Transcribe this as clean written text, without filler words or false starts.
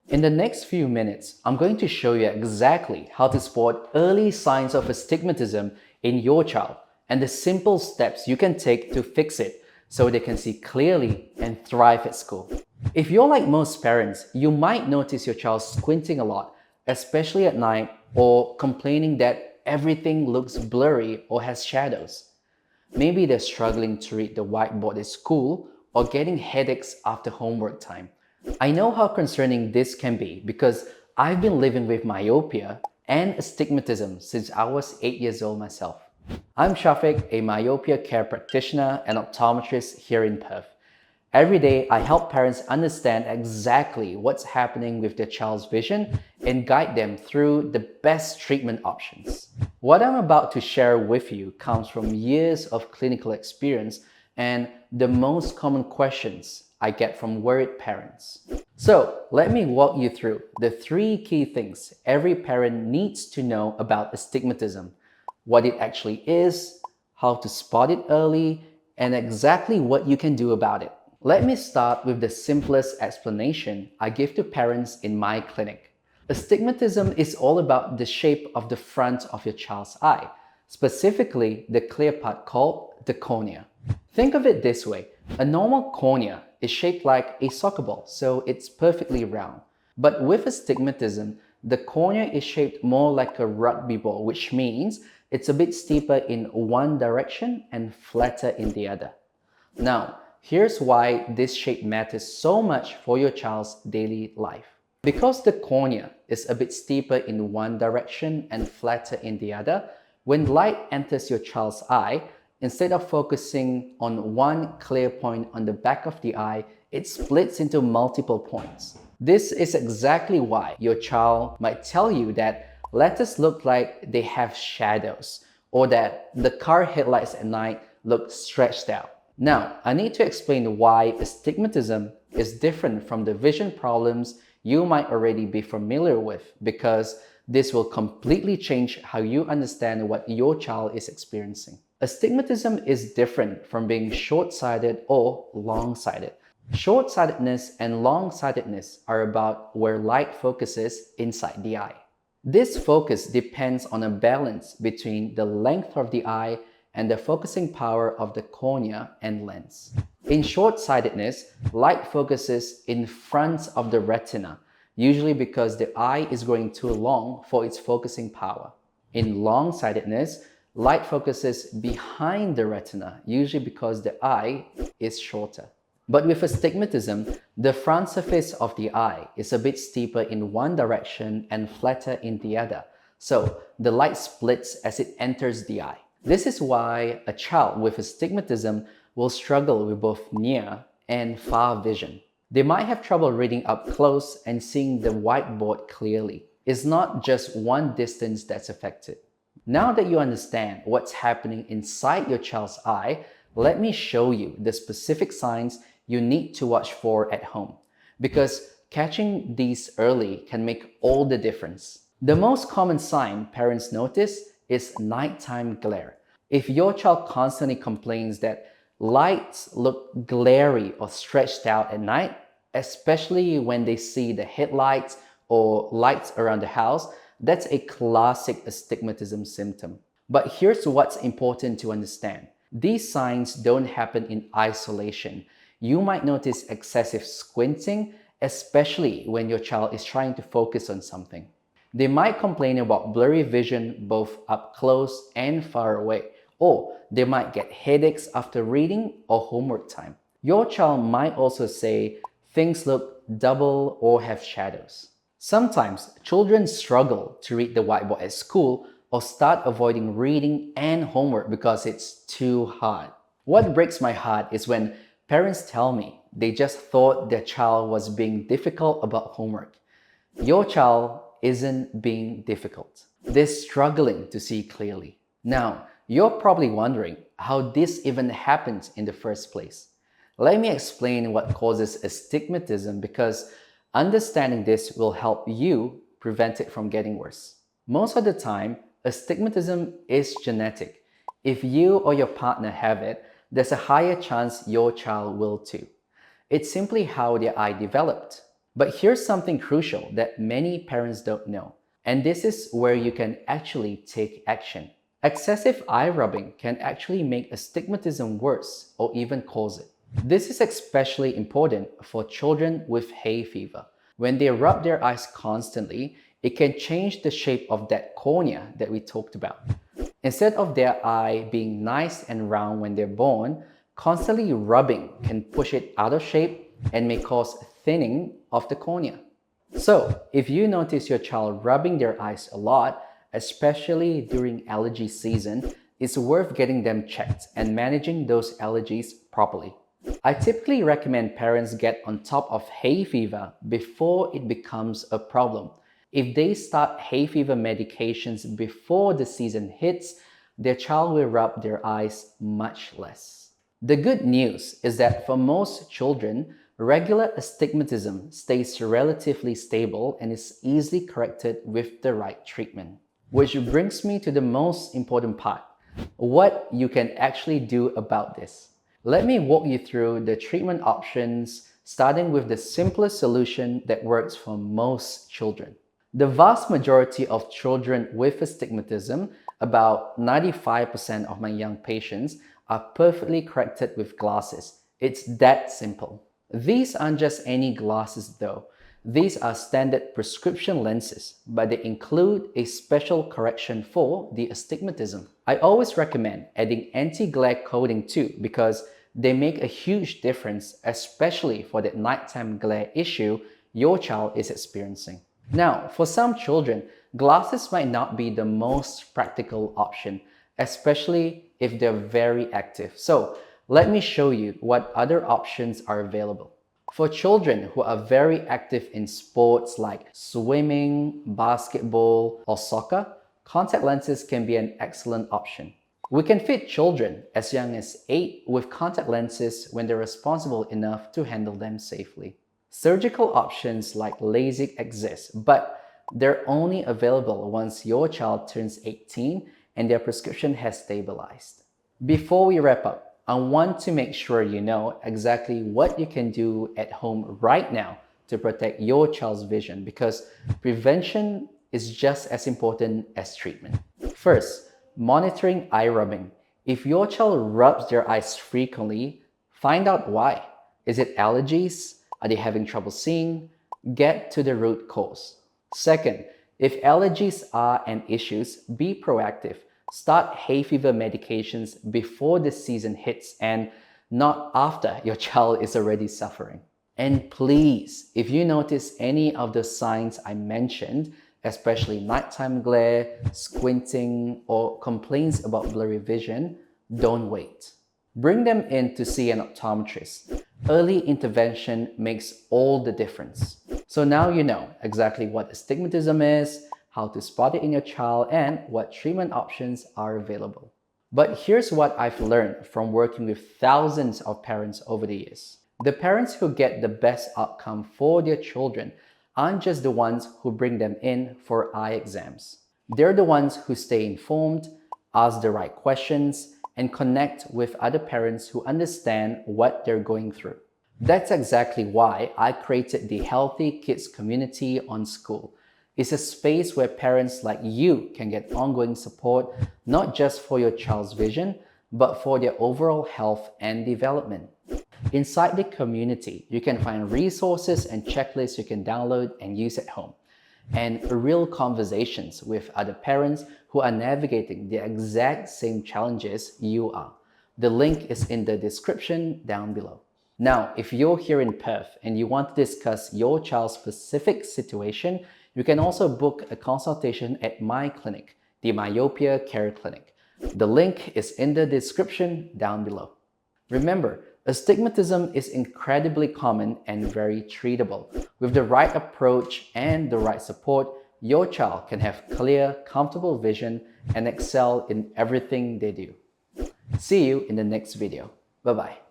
In the next few minutes, I'm going to show you exactly how to spot early signs of astigmatism in your child and the simple steps you can take to fix it so they can see clearly and thrive at school. If you're like most parents, you might notice your child squinting a lot, especially at night, or complaining that everything looks blurry or has shadows. Maybe they're struggling to read the whiteboard at school or getting headaches after homework time. I know how concerning this can be because I've been living with myopia and astigmatism since I was 8 years old myself. I'm Syafiq, a myopia care practitioner and optometrist here in Perth. Every day, I help parents understand exactly what's happening with their child's vision and guide them through the best treatment options. What I'm about to share with you comes from years of clinical experience and the most common questions I get from worried parents. So, let me walk you through the 3 key things every parent needs to know about astigmatism: what it actually is, how to spot it early, and exactly what you can do about it. Let me start with the simplest explanation I give to parents in my clinic. Astigmatism is all about the shape of the front of your child's eye, specifically the clear part called the cornea. Think of it this way: a normal cornea is shaped like a soccer ball, so it's perfectly round. But with astigmatism, the cornea is shaped more like a rugby ball, which means it's a bit steeper in one direction and flatter in the other. Now, here's why this shape matters so much for your child's daily life. Because the cornea is a bit steeper in one direction and flatter in the other, when light enters your child's eye, instead of focusing on one clear point on the back of the eye, it splits into multiple points. This is exactly why your child might tell you that letters look like they have shadows, or that the car headlights at night look stretched out. Now, I need to explain why astigmatism is different from the vision problems you might already be familiar with, because this will completely change how you understand what your child is experiencing. Astigmatism is different from being short-sighted or long-sighted. Short-sightedness and long-sightedness are about where light focuses inside the eye. This focus depends on a balance between the length of the eye and the focusing power of the cornea and lens. In short-sightedness, light focuses in front of the retina, usually because the eye is growing too long for its focusing power. In long-sightedness, light focuses behind the retina, usually because the eye is shorter. But with astigmatism, the front surface of the eye is a bit steeper in one direction and flatter in the other, so the light splits as it enters the eye. This is why a child with astigmatism will struggle with both near and far vision. They might have trouble reading up close and seeing the whiteboard clearly. It's not just one distance that's affected. Now that you understand what's happening inside your child's eye, let me show you the specific signs you need to watch for at home, because catching these early can make all the difference. The most common sign parents notice is nighttime glare. If your child constantly complains that lights look glary or stretched out at night, especially when they see the headlights or lights around the house, that's a classic astigmatism symptom. But here's what's important to understand. These signs don't happen in isolation. You might notice excessive squinting, especially when your child is trying to focus on something. They might complain about blurry vision both up close and far away, or they might get headaches after reading or homework time. Your child might also say things look double or have shadows. Sometimes children struggle to read the whiteboard at school or start avoiding reading and homework because it's too hard. What breaks my heart is when parents tell me they just thought their child was being difficult about homework. Your child isn't being difficult. They're struggling to see clearly. Now, you're probably wondering how this even happens in the first place. Let me explain what causes astigmatism, because understanding this will help you prevent it from getting worse. Most of the time, astigmatism is genetic. If you or your partner have it, there's a higher chance your child will too. It's simply how their eye developed. But here's something crucial that many parents don't know, and this is where you can actually take action. Excessive eye rubbing can actually make astigmatism worse or even cause it. This is especially important for children with hay fever. When they rub their eyes constantly, it can change the shape of that cornea that we talked about. Instead of their eye being nice and round when they're born, constantly rubbing can push it out of shape and may cause thinning of the cornea. So, if you notice your child rubbing their eyes a lot, especially during allergy season, it's worth getting them checked and managing those allergies properly. I typically recommend parents get on top of hay fever before it becomes a problem. If they start hay fever medications before the season hits, their child will rub their eyes much less. The good news is that for most children, regular astigmatism stays relatively stable and is easily corrected with the right treatment. Which brings me to the most important part, what you can actually do about this. Let me walk you through the treatment options, starting with the simplest solution that works for most children. The vast majority of children with astigmatism, about 95% of my young patients, are perfectly corrected with glasses. It's that simple. These aren't just any glasses though. These are standard prescription lenses, but they include a special correction for the astigmatism. I always recommend adding anti-glare coating too because they make a huge difference, especially for that nighttime glare issue your child is experiencing. Now, for some children, glasses might not be the most practical option, especially if they're very active. So, let me show you what other options are available. For children who are very active in sports like swimming, basketball, or soccer, contact lenses can be an excellent option. We can fit children as young as 8 with contact lenses when they're responsible enough to handle them safely. Surgical options like LASIK exist, but they're only available once your child turns 18 and their prescription has stabilized. Before we wrap up, I want to make sure you know exactly what you can do at home right now to protect your child's vision because prevention is just as important as treatment. First, monitoring eye rubbing. If your child rubs their eyes frequently, find out why. Is it allergies? Are they having trouble seeing? Get to the root cause. Second, if allergies are an issue, be proactive. Start hay fever medications before the season hits and not after your child is already suffering. And please, if you notice any of the signs I mentioned, especially nighttime glare, squinting, or complaints about blurry vision, don't wait. Bring them in to see an optometrist. Early intervention makes all the difference. So now you know exactly what astigmatism is, how to spot it in your child, and what treatment options are available. But here's what I've learned from working with thousands of parents over the years. The parents who get the best outcome for their children aren't just the ones who bring them in for eye exams. They're the ones who stay informed, ask the right questions, and connect with other parents who understand what they're going through. That's exactly why I created the Healthy Kids community on School. It's a space where parents like you can get ongoing support, not just for your child's vision, but for their overall health and development. Inside the community, you can find resources and checklists you can download and use at home, and real conversations with other parents who are navigating the exact same challenges you are. The link is in the description down below. Now, if you're here in Perth and you want to discuss your child's specific situation, you can also book a consultation at my clinic, the Myopia Care Clinic. The link is in the description down below. Remember, astigmatism is incredibly common and very treatable. With the right approach and the right support, your child can have clear, comfortable vision and excel in everything they do. See you in the next video. Bye-bye.